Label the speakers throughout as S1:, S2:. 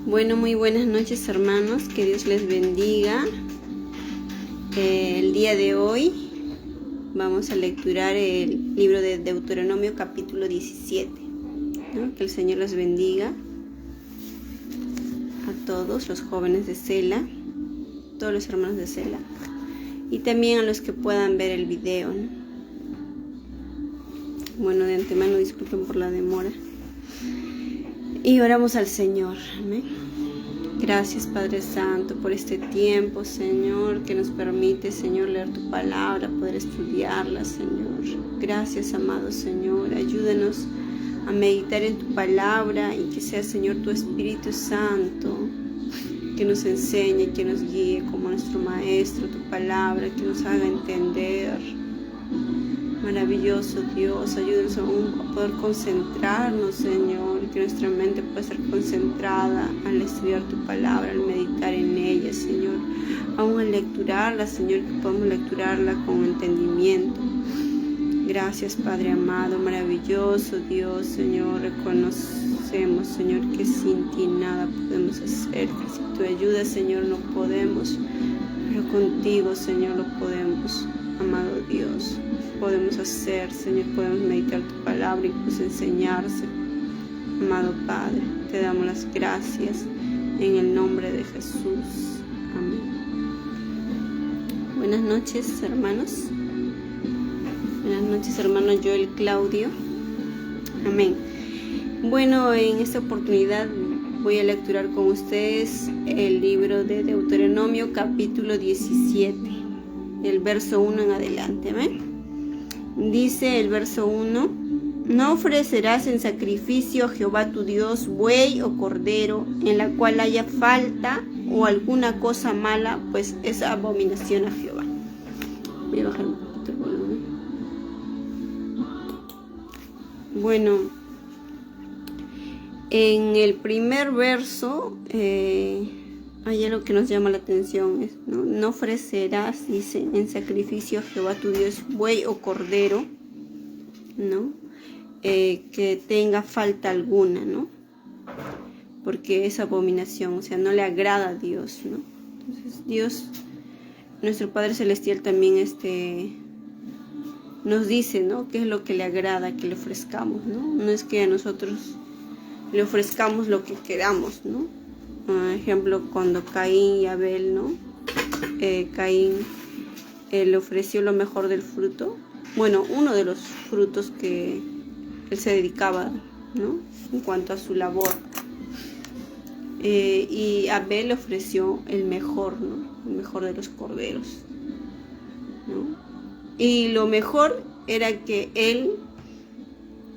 S1: Bueno, muy buenas noches, hermanos, que Dios les bendiga. El día de hoy vamos a lecturar el libro de Deuteronomio capítulo 17, ¿no? Que el Señor les bendiga a todos los jóvenes de Sela, todos los hermanos de Sela, y también a los que puedan ver el video, ¿no? Bueno, de antemano disculpen por la demora. Y oramos al Señor. Amén. Gracias, Padre Santo, por este tiempo, Señor, que nos permite, Señor, leer tu palabra, poder estudiarla, Señor. Gracias, amado Señor. Ayúdanos a meditar en tu palabra y que sea, Señor, tu Espíritu Santo que nos enseñe, que nos guíe como nuestro Maestro, tu palabra, que nos haga entender. Maravilloso Dios, ayúdanos a poder concentrarnos, Señor, que nuestra mente pueda estar concentrada al estudiar tu palabra, al meditar en ella, Señor. Aún al lecturarla, Señor, que podamos lecturarla con entendimiento. Gracias, Padre amado, maravilloso Dios, Señor. Reconocemos, Señor, que sin ti nada podemos hacer, que sin tu ayuda, Señor, no podemos, pero contigo, Señor, lo podemos, amado Dios. Podemos hacer, Señor, podemos meditar tu palabra y pues enseñarse. Amado Padre, te damos las gracias en el nombre de Jesús. Amén. Buenas noches, hermanos. Buenas noches, hermano Joel Claudio. Amén. Bueno, en esta oportunidad voy a lecturar con ustedes el libro de Deuteronomio capítulo 17, el verso 1 en adelante. Amén. Dice el verso 1: No ofrecerás en sacrificio a Jehová tu Dios buey o cordero en la cual haya falta o alguna cosa mala, pues es abominación a Jehová. Voy a bajar un poquito el volumen. Bueno, en el primer verso hay algo que nos llama la atención, ¿no? No ofrecerás, dice, en sacrificio a Jehová tu Dios buey o cordero, ¿no? Que tenga falta alguna, ¿no? Porque es abominación, o sea, no le agrada a Dios, ¿no? Entonces Dios, nuestro Padre Celestial también nos dice, ¿no? Qué es lo que le agrada que le ofrezcamos, ¿no? No es que a nosotros le ofrezcamos lo que queramos, ¿no? Por ejemplo, cuando Caín y Abel, ¿no? Caín le ofreció lo mejor del fruto. Bueno, uno de los frutos que él se dedicaba, ¿no? En cuanto a su labor. Y Abel le ofreció el mejor, ¿no? El mejor de los corderos, ¿no? Y lo mejor era que él,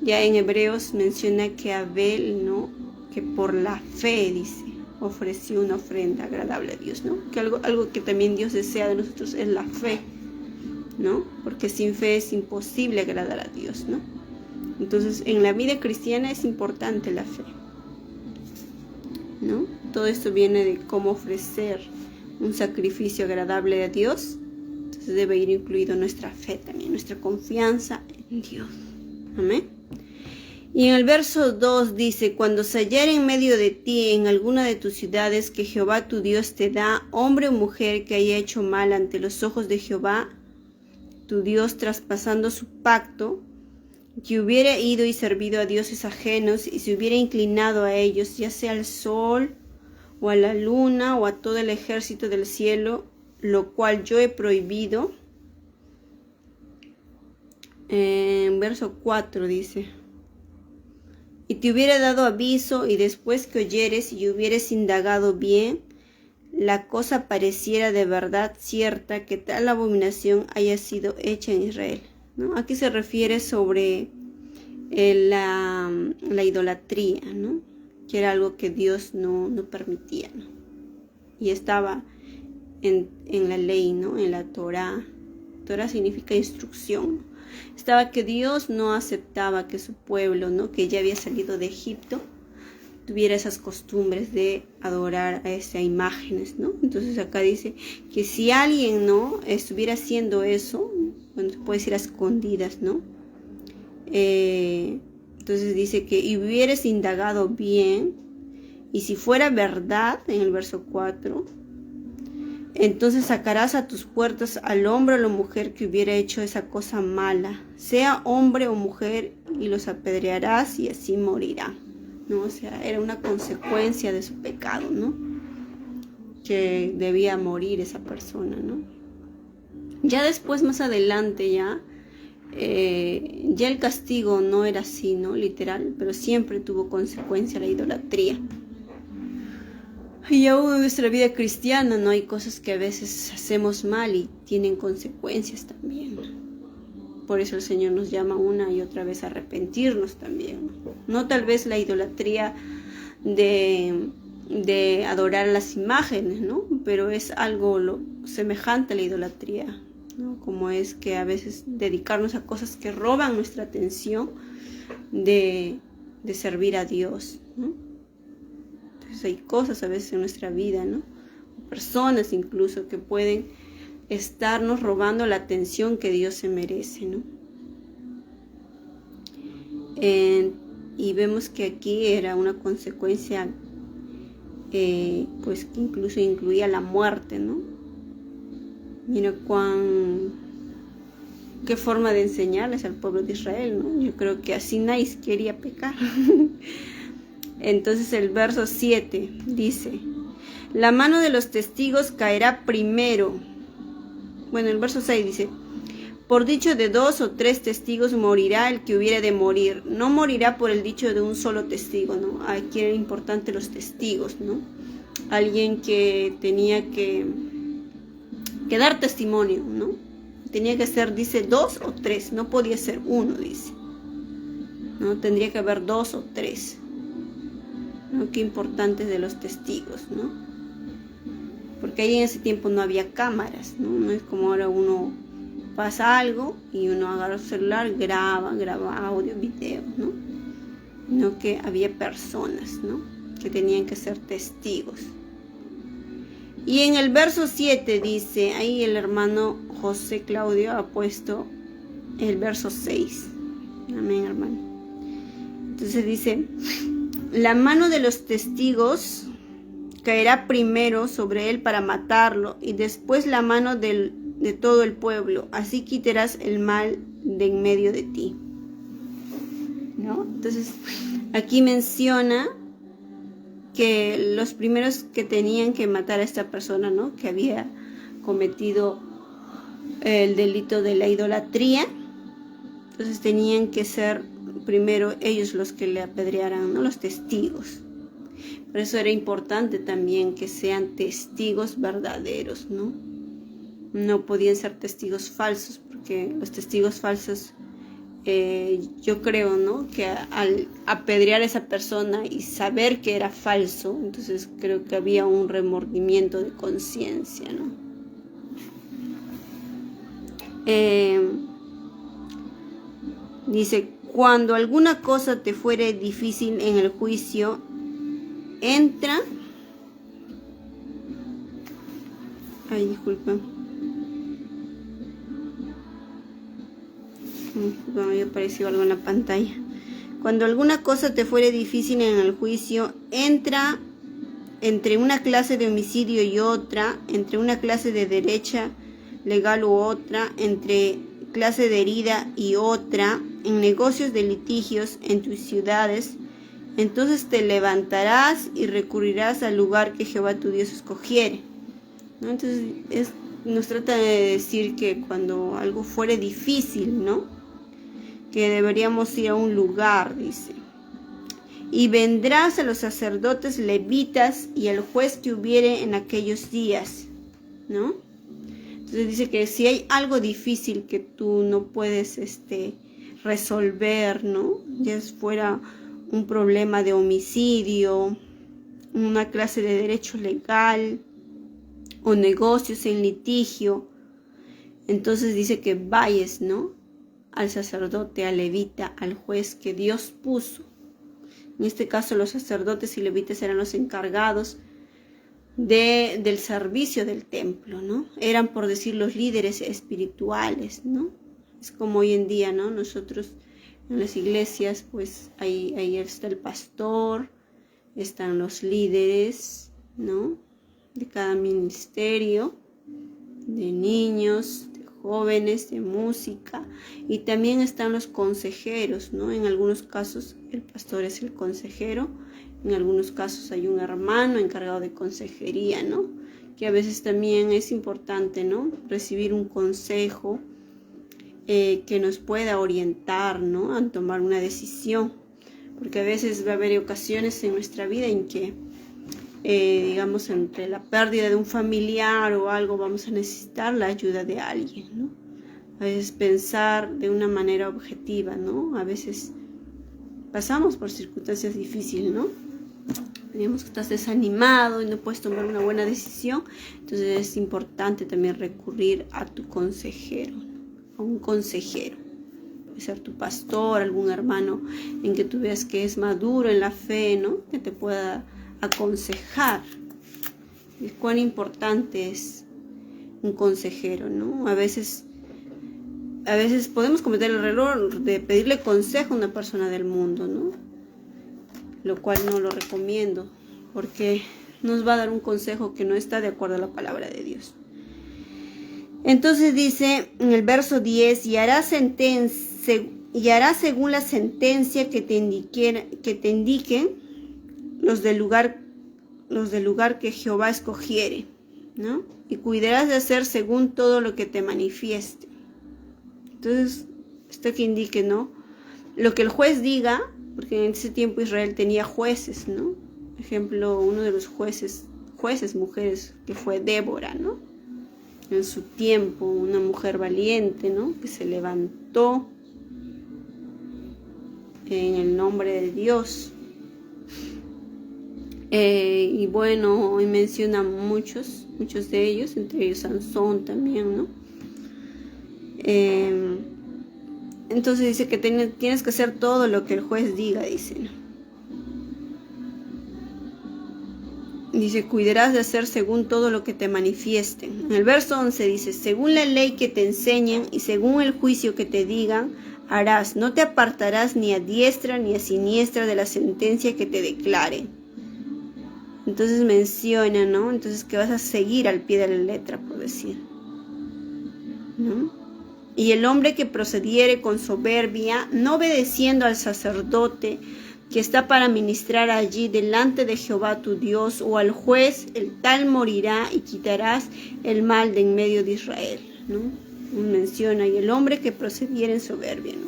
S1: ya en Hebreos menciona que Abel, ¿no? Que por la fe, dice, ofreció una ofrenda agradable a Dios, ¿no? Que algo que también Dios desea de nosotros es la fe, ¿no? Porque sin fe es imposible agradar a Dios, ¿no? Entonces, en la vida cristiana es importante la fe, ¿no? Todo esto viene de cómo ofrecer un sacrificio agradable a Dios. Entonces debe ir incluido nuestra fe también, nuestra confianza en Dios. Amén. Y en el verso 2 dice: Cuando se hallare en medio de ti, en alguna de tus ciudades que Jehová tu Dios te da, hombre o mujer que haya hecho mal ante los ojos de Jehová tu Dios, traspasando su pacto, que hubiera ido y servido a dioses ajenos y se hubiera inclinado a ellos, ya sea al sol o a la luna o a todo el ejército del cielo, lo cual yo he prohibido. En verso 4 dice: Y te hubiera dado aviso, y después que oyeres y hubieres indagado bien, la cosa pareciera de verdad cierta que tal abominación haya sido hecha en Israel, ¿no? Aquí se refiere sobre la idolatría, ¿no? Que era algo que Dios no permitía, ¿no? Y estaba en la ley, ¿no? En la Torá. Torá significa instrucción. Estaba que Dios no aceptaba que su pueblo, ¿no? Que ya había salido de Egipto, tuviera esas costumbres de adorar a imágenes, ¿no? Entonces acá dice que si alguien, ¿no? estuviera haciendo eso, bueno, se puede decir a escondidas, ¿no? Entonces dice que y hubieras indagado bien, Y si fuera verdad, en el verso 4, entonces sacarás a tus puertas al hombre o la mujer que hubiera hecho esa cosa mala, sea hombre o mujer, y los apedrearás y así morirá, ¿no? O sea, era una consecuencia de su pecado, ¿no? Que debía morir esa persona, ¿no? Ya después, más adelante, ya el castigo no era así, ¿no? Literal, pero siempre tuvo consecuencia la idolatría. Y aún en nuestra vida cristiana, ¿no? Hay cosas que a veces hacemos mal y tienen consecuencias también. Por eso el Señor nos llama una y otra vez a arrepentirnos también. No tal vez la idolatría de adorar las imágenes, ¿no? Pero es algo semejante a la idolatría, ¿no? Como es que a veces dedicarnos a cosas que roban nuestra atención de servir a Dios, ¿no? Entonces hay cosas a veces en nuestra vida, ¿no? Personas incluso que pueden estarnos robando la atención que Dios se merece, ¿no? Y vemos que aquí era una consecuencia pues que incluso incluía la muerte, ¿no? Mira qué forma de enseñarles al pueblo de Israel, ¿no? Yo creo que así nadie quería pecar. Entonces el verso 7 dice: la mano de los testigos caerá primero. Bueno, el verso 6 dice: por dicho de 2 o 3 testigos morirá el que hubiere de morir. No morirá por el dicho de un solo testigo, ¿no? Aquí era importante los testigos, ¿no? Alguien que tenía que dar testimonio, ¿no? Tenía que ser, dice, 2 o 3, no podía ser 1, dice, ¿no? Tendría que haber 2 o 3, ¿no? Qué importante de los testigos, ¿no? Porque ahí en ese tiempo no había cámaras, ¿no? No es como ahora uno pasa algo y uno agarra el celular, graba audio, video, ¿no? No, que había personas, ¿no? Que tenían que ser testigos. Y en el verso 7 dice, ahí el hermano José Claudio ha puesto el verso 6. Amén, hermano. Entonces dice: la mano de los testigos caerá primero sobre él para matarlo, y después la mano de todo el pueblo. Así quitarás el mal de en medio de ti, ¿no? Entonces aquí menciona que los primeros que tenían que matar a esta persona, ¿no? Que había cometido el delito de la idolatría, entonces tenían que ser primero ellos los que le apedrearan, ¿no? Los testigos. Por eso era importante también que sean testigos verdaderos, ¿no? No podían ser testigos falsos, porque los testigos falsos, yo creo, ¿no? Que al apedrear a esa persona y saber que era falso, entonces creo que había un remordimiento de conciencia, ¿no? Dice: cuando alguna cosa te fuere difícil en el juicio, entra. Ay, disculpa. Me había aparecido algo en la pantalla. Cuando alguna cosa te fuere difícil en el juicio, entra entre una clase de homicidio y otra, entre una clase de derecha legal u otra, entre clase de herida y otra, en negocios de litigios en tus ciudades, entonces te levantarás y recurrirás al lugar que Jehová tu Dios escogiere, ¿no? Entonces nos trata de decir que cuando algo fuere difícil, ¿no? Que deberíamos ir a un lugar, dice. Y vendrás a los sacerdotes levitas y al juez que hubiere en aquellos días, ¿no? Entonces dice que si hay algo difícil que tú no puedes resolver, ¿no? Ya fuera un problema de homicidio, una clase de derecho legal o negocios en litigio, entonces dice que vayas, ¿no? Al sacerdote, al levita, al juez que Dios puso. En este caso los sacerdotes y levitas eran los encargados del servicio del templo, ¿no? Eran, por decir, los líderes espirituales, ¿no? Es como hoy en día, ¿no? Nosotros en las iglesias, pues ahí está el pastor, están los líderes, ¿no?, de cada ministerio, de niños, de jóvenes, de música, y también están los consejeros, ¿no? En algunos casos el pastor es el consejero, en algunos casos hay un hermano encargado de consejería, ¿no?, que a veces también es importante, ¿no?, recibir un consejo que nos pueda orientar, ¿no?, a tomar una decisión, porque a veces va a haber ocasiones en nuestra vida en que digamos, entre la pérdida de un familiar o algo, vamos a necesitar la ayuda de alguien, ¿no? A veces pensar de una manera objetiva, ¿no? A veces pasamos por circunstancias difíciles, ¿no? Digamos que estás desanimado y no puedes tomar una buena decisión, entonces es importante también recurrir a tu consejero, ¿no?, a un consejero. Puede ser tu pastor, algún hermano en que tú veas que es maduro en la fe, ¿no?, que te pueda aconsejar. Y cuán importante es un consejero, ¿no? A veces podemos cometer el error de pedirle consejo a una persona del mundo, ¿no?, lo cual no lo recomiendo, porque nos va a dar un consejo que no está de acuerdo a la palabra de Dios. Entonces dice en el verso 10, y hará según la sentencia que te indiquen los del lugar que Jehová escogiere, ¿no? Y cuidarás de hacer según todo lo que te manifieste. Entonces, esto que indique, ¿no?, lo que el juez diga, porque en ese tiempo Israel tenía jueces, ¿no? Por ejemplo, uno de los jueces mujeres, que fue Débora, ¿no? En su tiempo, una mujer valiente, ¿no?, que se levantó en el nombre de Dios. Y bueno, hoy menciona muchos de ellos, entre ellos Sansón también, ¿no? Entonces dice que tienes que hacer todo lo que el juez diga, dice, ¿no? Dice, cuidarás de hacer según todo lo que te manifiesten. En el verso 11 dice, según la ley que te enseñen y según el juicio que te digan, harás. No te apartarás ni a diestra ni a siniestra de la sentencia que te declaren. Entonces menciona, ¿no?, entonces que vas a seguir al pie de la letra, por decir, ¿no? Y el hombre que procediere con soberbia, no obedeciendo al sacerdote que está para ministrar allí delante de Jehová tu Dios, o al juez, el tal morirá, y quitarás el mal de en medio de Israel, ¿no? Menciona, y el hombre que procediere en soberbia, ¿no?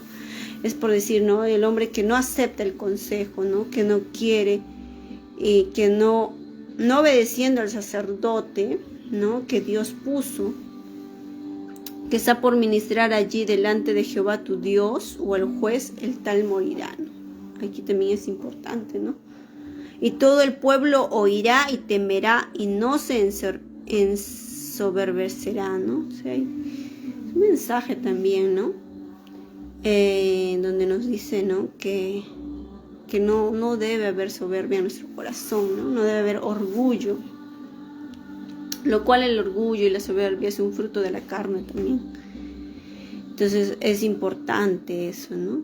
S1: Es por decir, ¿no?, el hombre que no acepta el consejo, ¿no?, que no quiere, que no obedeciendo al sacerdote, ¿no?, que Dios puso, que está por ministrar allí delante de Jehová tu Dios, o el juez, el tal morirá, ¿no? Aquí también es importante, ¿no? Y todo el pueblo oirá y temerá y no se ensoberbecerá, ¿no? O sea, hay un mensaje también, ¿no? Donde nos dice, ¿no?, que no debe haber soberbia en nuestro corazón, ¿no? No debe haber orgullo, lo cual el orgullo y la soberbia es un fruto de la carne también. Entonces es importante eso, ¿no?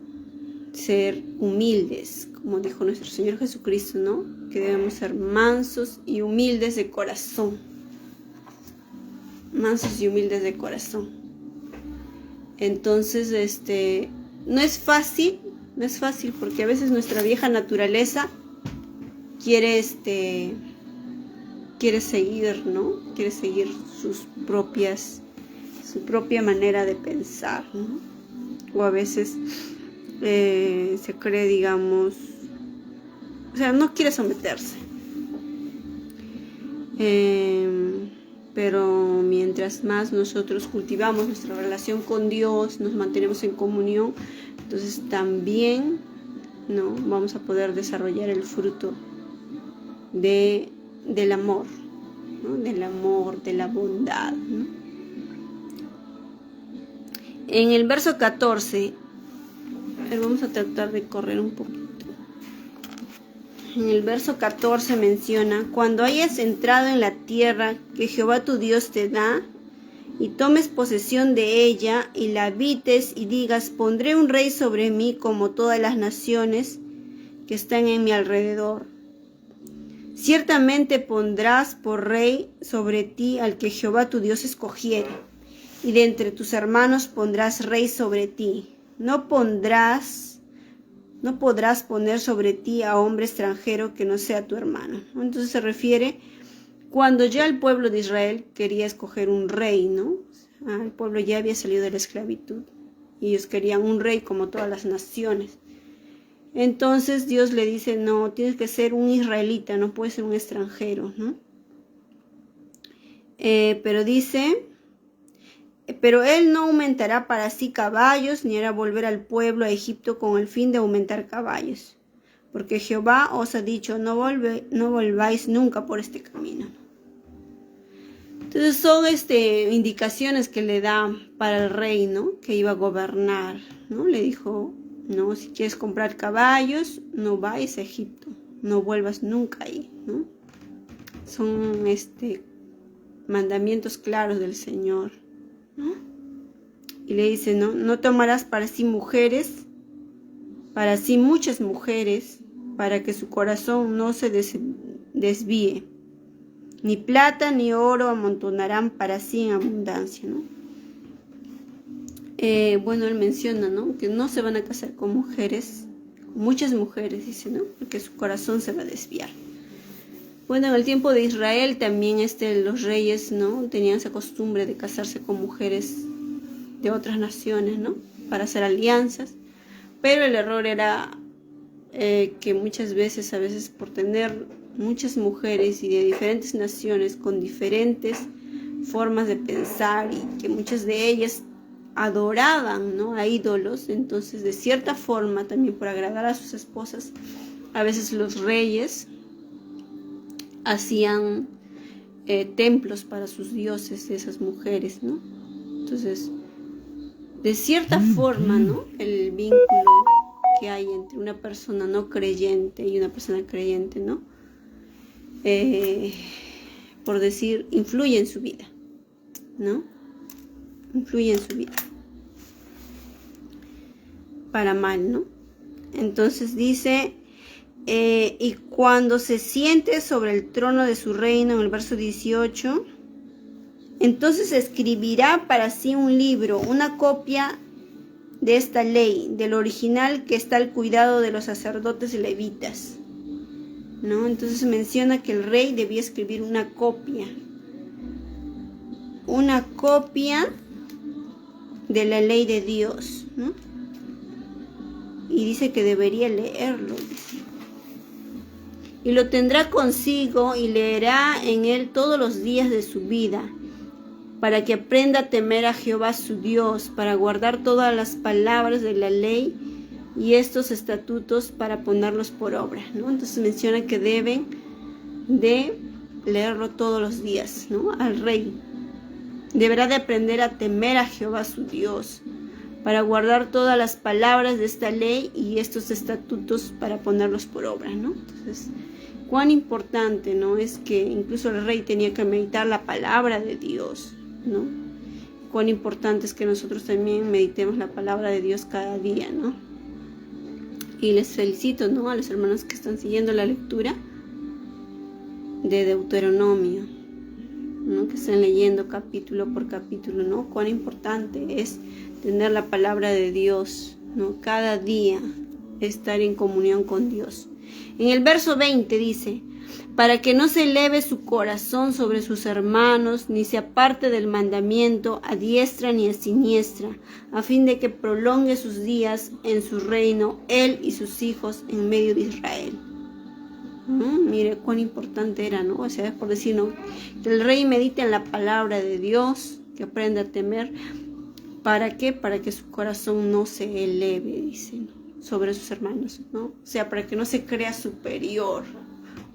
S1: Ser humildes, como dijo nuestro Señor Jesucristo, ¿no?, que debemos ser mansos y humildes de corazón. Mansos y humildes de corazón. Entonces, no es fácil porque a veces nuestra vieja naturaleza quiere seguir, ¿no? Quiere seguir su propia manera de pensar, ¿no? O a veces se cree, digamos, o sea, no quiere someterse. Pero mientras más nosotros cultivamos nuestra relación con Dios, nos mantenemos en comunión, entonces también, ¿no?, vamos a poder desarrollar el fruto del amor, ¿no?, del amor, de la bondad, ¿no? En el verso 14, vamos a tratar de correr un poquito. En el verso 14 menciona, cuando hayas entrado en la tierra que Jehová tu Dios te da, y tomes posesión de ella, y la habites, y digas, pondré un rey sobre mí como todas las naciones que están en mi alrededor. Ciertamente pondrás por rey sobre ti al que Jehová tu Dios escogiere, y de entre tus hermanos pondrás rey sobre ti. No podrás poner sobre ti a hombre extranjero que no sea tu hermano. Entonces se refiere cuando ya el pueblo de Israel quería escoger un rey, ¿no? El pueblo ya había salido de la esclavitud y ellos querían un rey como todas las naciones. Entonces Dios le dice, no, tienes que ser un israelita, no puedes ser un extranjero, ¿no? Pero dice, pero él no aumentará para sí caballos, ni hará volver al pueblo a Egipto con el fin de aumentar caballos. Porque Jehová os ha dicho, no volváis nunca por este camino. Entonces son indicaciones que le da para el rey, ¿no? Que iba a gobernar, ¿no? Le dijo, no, si quieres comprar caballos, no vais a Egipto, no vuelvas nunca ahí, ¿no? Son mandamientos claros del Señor, ¿no? Y le dice, no tomarás para sí mujeres, para sí muchas mujeres, para que su corazón no se desvíe. Ni plata ni oro amontonarán para sí en abundancia, ¿no? Bueno, él menciona, ¿no? Que no se van a casar con mujeres, con muchas mujeres, dice, ¿no? Porque su corazón se va a desviar. Bueno, en el tiempo de Israel también los reyes, ¿no? Tenían esa costumbre de casarse con mujeres de otras naciones, ¿no? Para hacer alianzas. Pero el error era que muchas veces, a veces por tener muchas mujeres y de diferentes naciones con diferentes formas de pensar y que muchas de ellas adoraban, ¿no? A ídolos, entonces de cierta forma también por agradar a sus esposas, a veces los reyes hacían templos para sus dioses de esas mujeres, ¿no? Entonces, de cierta forma, ¿no? El vínculo que hay entre una persona no creyente y una persona creyente, ¿no? Por decir, influye en su vida, ¿no? Influye en su vida. Para mal, ¿no? Entonces dice, y cuando se siente sobre el trono de su reino, en el verso 18, entonces escribirá para sí un libro, una copia de esta ley, del original que está al cuidado de los sacerdotes levitas, ¿no? Entonces menciona que el rey debía escribir una copia de la ley de Dios, ¿no? Y dice que debería leerlo, dice. Y lo tendrá consigo y leerá en él todos los días de su vida, para que aprenda a temer a Jehová su Dios, para guardar todas las palabras de la ley y estos estatutos para ponerlos por obra, ¿no? Entonces menciona que deben de leerlo todos los días, ¿no? Al rey deberá de aprender a temer a Jehová su Dios, para guardar todas las palabras de esta ley y estos estatutos para ponerlos por obra, ¿no? Entonces, cuán importante, ¿no? Es que incluso el rey tenía que meditar la palabra de Dios, ¿no? Cuán importante es que nosotros también meditemos la palabra de Dios cada día, ¿no? Y les felicito, ¿no? A los hermanos que están siguiendo la lectura de Deuteronomio, ¿no? Que están leyendo capítulo por capítulo, ¿no? Cuán importante es tener la palabra de Dios, ¿no? Cada día estar en comunión con Dios. En el verso 20 dice, para que no se eleve su corazón sobre sus hermanos, ni se aparte del mandamiento a diestra ni a siniestra, a fin de que prolongue sus días en su reino, él y sus hijos en medio de Israel. Mire cuán importante era, ¿no? O sea, es por decir, ¿no? Que el rey medite en la palabra de Dios, que aprenda a temer. ¿Para qué? Para que su corazón no se eleve, dice, ¿no? Sobre sus hermanos, ¿no? O sea, para que no se crea superior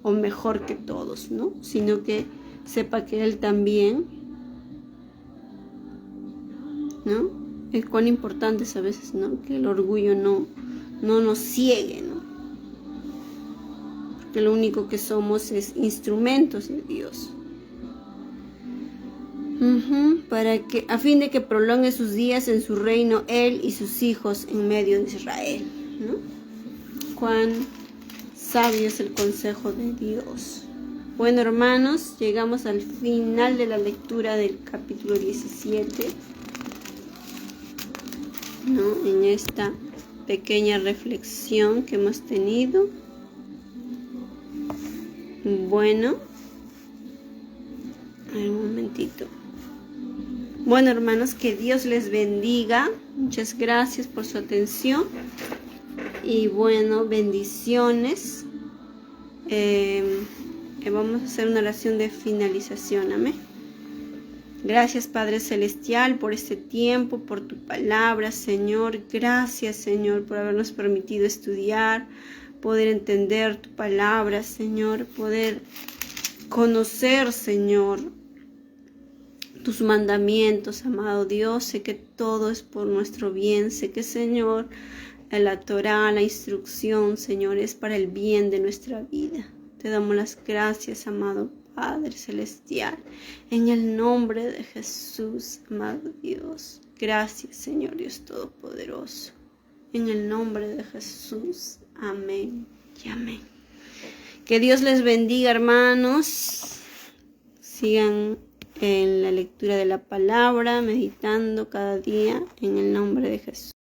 S1: o mejor que todos, ¿no? Sino que sepa que él también, ¿no? Es cuán importante es a veces, ¿no? Que el orgullo no nos ciegue, ¿no? Porque lo único que somos es instrumentos de Dios. Para que, a fin de que prolongue sus días en su reino, él y sus hijos en medio de Israel, ¿no? Cuán sabio es el consejo de Dios, Bueno, hermanos, llegamos al final de la lectura del capítulo 17, ¿no? En esta pequeña reflexión que hemos tenido. Bueno, un momentito. Bueno, hermanos, que Dios les bendiga. Muchas gracias por su atención. Y bueno, bendiciones. Vamos a hacer una oración de finalización. Amén. Gracias, Padre Celestial, por este tiempo, por tu palabra, Señor. Gracias, Señor, por habernos permitido estudiar, poder entender tu palabra, Señor, poder conocer, Señor, tus mandamientos, amado Dios. Sé que todo es por nuestro bien. Sé que, Señor, la Torá, la instrucción, Señor, es para el bien de nuestra vida. Te damos las gracias, amado Padre Celestial, en el nombre de Jesús, amado Dios. Gracias, Señor Dios Todopoderoso. En el nombre de Jesús. Amén y amén. Que Dios les bendiga, hermanos. Sigan en la lectura de la palabra, meditando cada día en el nombre de Jesús.